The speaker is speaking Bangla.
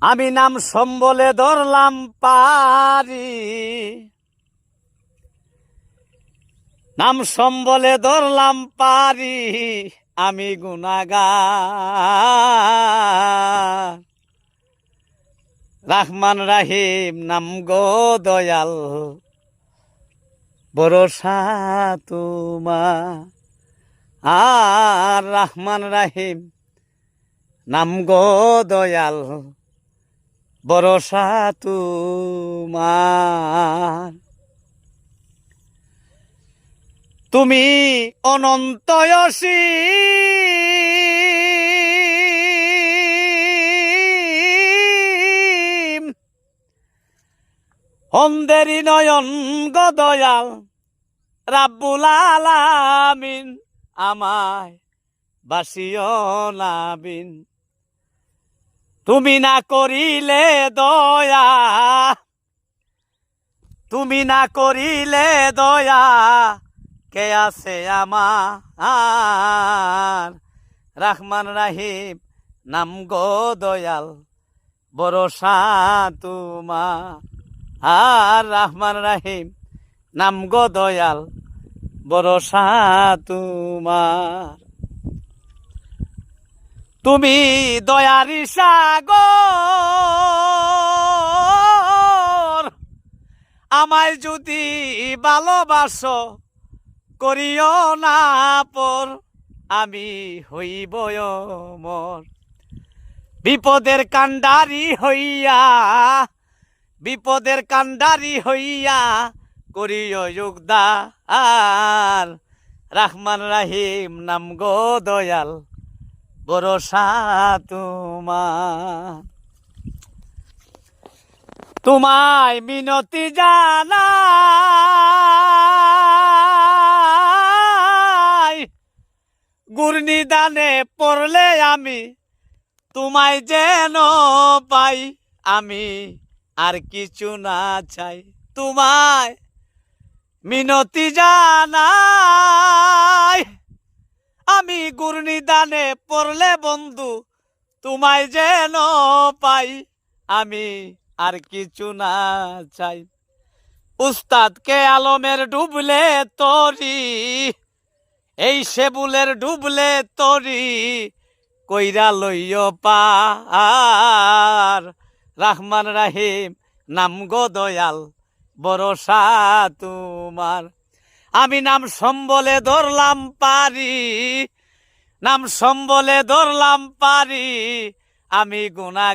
আমি নাম সম্বলে ধরলাম পারি, নাম সম্বলে ধরলাম পারি, আমি গুনাহগার। রহমান রাহিম নাম গো দয়াল, ভরসা তোমার। আর রহমান রাহিম নাম গো দয়াল, ভরসা তোমার। তুমি অনন্ত অসীম, অন্ধেরি নয়ন গো দয়াল, রাব্বুল আলামিন আমায় বাসিও না বিন। তুমি না করিলে দয়া, তুমি না করিলে দয়া, কে আছে আমার। রহমান রাহিম নাম গো দয়াল, ভরসা তোমার। আর রহমান রাহিম নাম গো দয়াল, ভরসা তোমার। তুমি দয়ারি সাগর, আমায় যদি ভালোবাসো করিও না পর, আমি হইব অমর। বিপদের কান্ডারি হইয়া, বিপদের কান্ডারি হইয়া করিও যোগদার। রহমান রাহিম নাম গো দয়াল, ভরসা তোমার। তোমায় মিনতি জানাই, গুরনিদানে পড়লে আমি তোমায় যেন পাই, আমি আর কিছু না চাই। তোমায় মিনতি জানাই, আমি গুরনিদানে পড়লে বন্ধু তোমায় যেন পাই, আমি আর কিছু না চাই। উস্তাদ কে আলমের ডুবলে তরি, এই সেবুলের ডুবলে তরি, কইরা লইও পার। রহমান রাহিম নাম গো দয়াল, ভরসা তোমার। আমি নাম সম্বলে ধরলাম পারি, নাম সম্বলে ধরলাম পারি, আমি গুনাহ